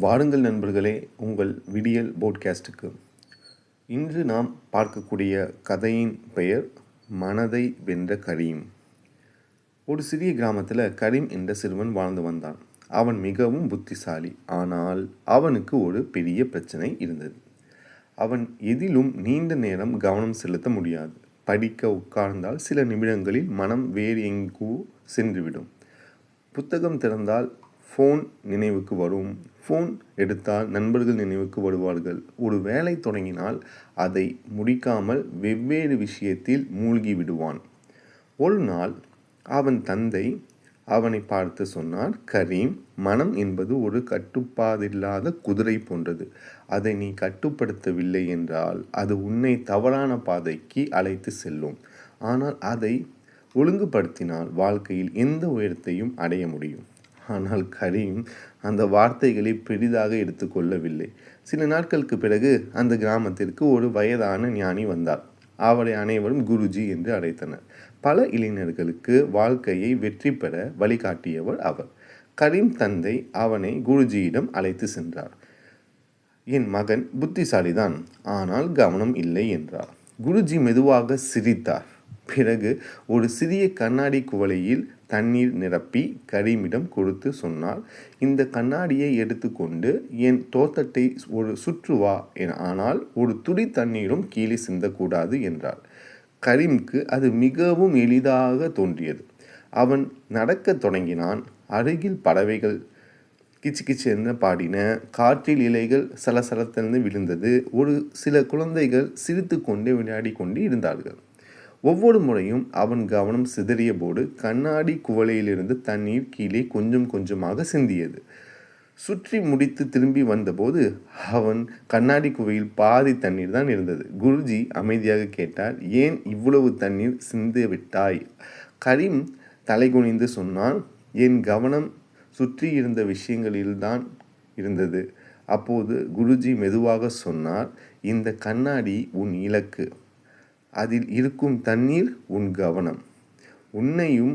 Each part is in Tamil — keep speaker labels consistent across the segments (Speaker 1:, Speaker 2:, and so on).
Speaker 1: வாருங்கள் நண்பர்களே, உங்கள் விடியல் போட்காஸ்டுக்கு. இன்று நாம் பார்க்கக்கூடிய கதையின் பெயர் மனதை வென்ற கரீம். ஒரு சிறிய கிராமத்தில் கரீம் என்ற சிறுவன் வாழ்ந்து வந்தான். அவன் மிகவும் புத்திசாலி. ஆனால் அவனுக்கு ஒரு பெரிய பிரச்சனை இருந்தது. அவன் எதிலும் நீண்ட நேரம் கவனம் செலுத்த முடியாது. படிக்க உட்கார்ந்தால் சில நிமிடங்களில் மனம் வேறு எங்கோ சென்றுவிடும். புத்தகம் திறந்தால் ஃபோன் நினைவுக்கு வரும். ஃபோன் எடுத்தால் நண்பர்கள் நினைவுக்கு வருவார்கள். ஒரு வேலை தொடங்கினால் அதை முடிக்காமல் வெவ்வேறு விஷயத்தில் மூழ்கி விடுவான். ஒரு நாள் அவன் தந்தை அவனை பார்த்து சொன்னார், கரீம், மனம் என்பது ஒரு கட்டுப்பாடில்லாத குதிரை போன்றது. அதை நீ கட்டுப்படுத்தவில்லை என்றால் அது உன்னை தவறான பாதைக்கு அழைத்து செல்லும். ஆனால் அதை ஒழுங்குபடுத்தினால் வாழ்க்கையில் எந்த உயரத்தையும் அடைய முடியும். ஆனால் கரீம் அந்த வார்த்தைகளை பெரிதாக எடுத்துக்கொள்ளவில்லை. சில நாட்களுக்கு பிறகு அந்த கிராமத்திற்கு ஒரு வயதான ஞானி வந்தார். அவரை அனைவரும் குருஜி என்று அழைத்தனர். பல இளைஞர்களுக்கு வாழ்க்கையை வெற்றி பெற வழிகாட்டியவர் அவர். கரீம் தந்தை அவனை குருஜியிடம் அழைத்து சென்றார். என் மகன் புத்திசாலிதான், ஆனால் கவனம் இல்லை என்றார். குருஜி மெதுவாக சிரித்தார். பிறகு ஒரு சிறிய கண்ணாடி குவளையில் தண்ணீர் நிரப்பி கரீமிடம் கொடுத்து சொன்னார், இந்த கண்ணாடியை எடுத்துக்கொண்டு என் தோட்டத்தை ஒரு சுற்றுவா, ஆனால் ஒரு துளி தண்ணீரும் கீழே சிந்தக்கூடாது என்றார். கரீமுக்கு அது மிகவும் எளிதாக தோன்றியது. அவன் நடக்கத் தொடங்கினான். அருகில் பறவைகள் கிச்சு கிச்சு என்று பாடின. காற்றில் இலைகள் சலசலத்திலிருந்து விழுந்தது. ஒரு சில குழந்தைகள் சிரித்து கொண்டு விளையாடி கொண்டு இருந்தார்கள். ஒவ்வொரு முறையும் அவன் கவனம் சிதறிய போது கண்ணாடி குவளையிலிருந்து தண்ணீர் கீழே கொஞ்சம் கொஞ்சமாக சிந்தியது. சுற்றி முடித்து திரும்பி வந்தபோது அவன் கண்ணாடி குவையில் பாதி தண்ணீர் தான் இருந்தது. குருஜி அமைதியாக கேட்டார், ஏன் இவ்வளவு தண்ணீர் சிந்து விட்டாய்? கரீம் தலைகுனிந்து சொன்னான், என் கவனம் சுற்றி இருந்த விஷயங்களில்தான் இருந்தது. அப்போது குருஜி மெதுவாக சொன்னார், இந்த கண்ணாடி உன் இலக்கு, அதில் இருக்கும் தண்ணீர் உன் கவனம். உன்னையும்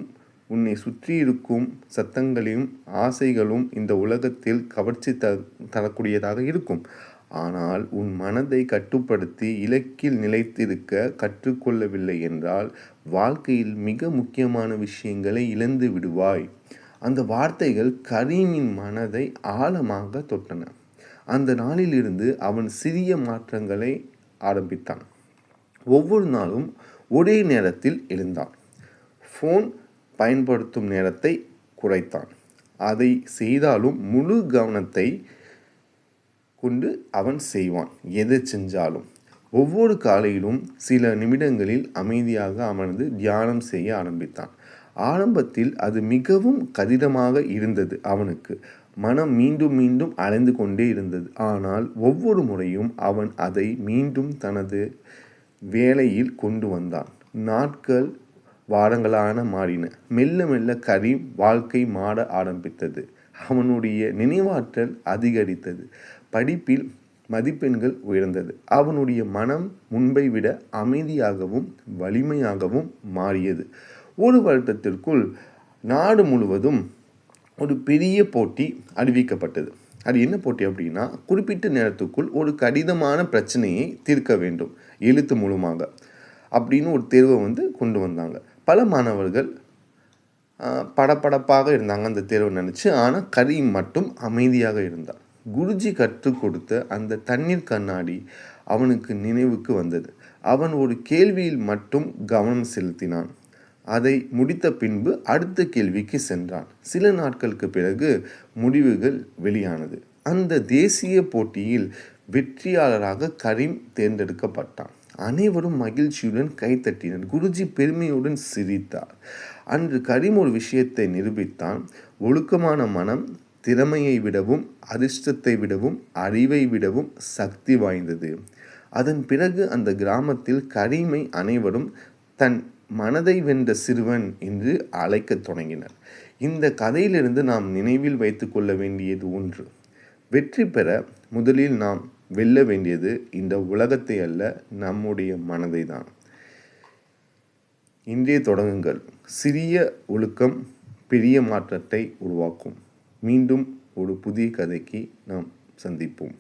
Speaker 1: உன்னை சுற்றி இருக்கும் சத்தங்களையும் ஆசைகளும் இந்த உலகத்தில் கவர்ச்சி தரக்கூடியதாக இருக்கும். ஆனால் உன் மனதை கட்டுப்படுத்தி இலக்கில் நிலைத்திருக்க கற்றுக்கொள்ளவில்லை என்றால் வாழ்க்கையில் மிக முக்கியமான விஷயங்களை இழந்து விடுவாய். அந்த வார்த்தைகள் கரீமின் மனதை ஆழமாக தொட்டன. அந்த நாளிலிருந்து அவன் சிறிய மாற்றங்களை ஆரம்பித்தான். ஒவ்வொரு நாளும் ஒரே நேரத்தில் எழுந்தான். ஃபோன் பயன்படுத்தும் நேரத்தை குறைத்தான். அதை செய்தாலும் முழு கவனத்தை கொண்டு அவன் செய்வான். எது செஞ்சாலும் ஒவ்வொரு காலையிலும் சில நிமிடங்களில் அமைதியாக அமர்ந்து தியானம் செய்ய ஆரம்பித்தான். ஆரம்பத்தில் அது மிகவும் கடினமாக இருந்தது. அவனுக்கு மனம் மீண்டும் மீண்டும் அலைந்து கொண்டே இருந்தது. ஆனால் ஒவ்வொரு முறையும் அவன் அதை மீண்டும் தனது வேலையில் கொண்டு வந்தான். நாட்கள் வாரங்களான மாறின. மெல்ல மெல்ல கரீம் வாழ்க்கை மாற ஆரம்பித்தது. அவனுடைய நினைவாற்றல் அதிகரித்தது. படிப்பில் மதிப்பெண்கள் உயர்ந்தது. அவனுடைய மனம் முன்பை விட அமைதியாகவும் வலிமையாகவும் மாறியது. ஒரு வருடத்திற்குள் நாடு முழுவதும் ஒரு பெரிய போட்டி அறிவிக்கப்பட்டது. அது என்ன போட்டி அப்படின்னா, குறிப்பிட்ட நேரத்துக்குள் ஒரு கடினமான பிரச்சனையை தீர்க்க வேண்டும் எழுத்து மூலமாக அப்படின்னு ஒரு தேர்வை கொண்டு வந்தாங்க. பல மாணவர்கள் படபடப்பாக இருந்தாங்க அந்த தேர்வை நினச்சி. ஆனால் கரீம் மட்டும் அமைதியாக இருந்தார். குருஜி கற்றுக் கொடுத்த அந்த தண்ணீர் கண்ணாடி அவனுக்கு நினைவுக்கு வந்தது. அவன் ஒரு கேள்வியில் மட்டும் கவனம் செலுத்தினான். அதை முடித்த பின்பு அடுத்த கேள்விக்கு சென்றான். சில நாட்களுக்கு பிறகு முடிவுகள் வெளியானது. அந்த தேசிய போட்டியில் வெற்றியாளராக கரீம் தேர்ந்தெடுக்கப்பட்டான். அனைவரும் மகிழ்ச்சியுடன் கைத்தட்டினர். குருஜி பெருமையுடன் சிரித்தார். அன்று கரீம் ஒரு விஷயத்தை நிரூபித்தான். ஒழுக்கமான மனம் திறமையை விடவும் அதிர்ஷ்டத்தை விடவும் அறிவை விடவும் சக்தி வாய்ந்தது. அதன் பிறகு அந்த கிராமத்தில் கரீமை அனைவரும் தன் மனதை வென்ற சிறுவன் என்று அழைக்கத் தொடங்கினர். இந்த கதையிலிருந்து நாம் நினைவில் வைத்து கொள்ள வேண்டியது ஒன்று: வெற்றி பெற முதலில் நாம் வெல்ல வேண்டியது இந்த உலகத்தை அல்ல, நம்முடைய மனதை தான். இன்றே தொடங்குங்கள். சிறிய ஒழுக்கம் பெரிய மாற்றத்தை உருவாக்கும். மீண்டும் ஒரு புதிய கதைக்கு நாம் சந்திப்போம்.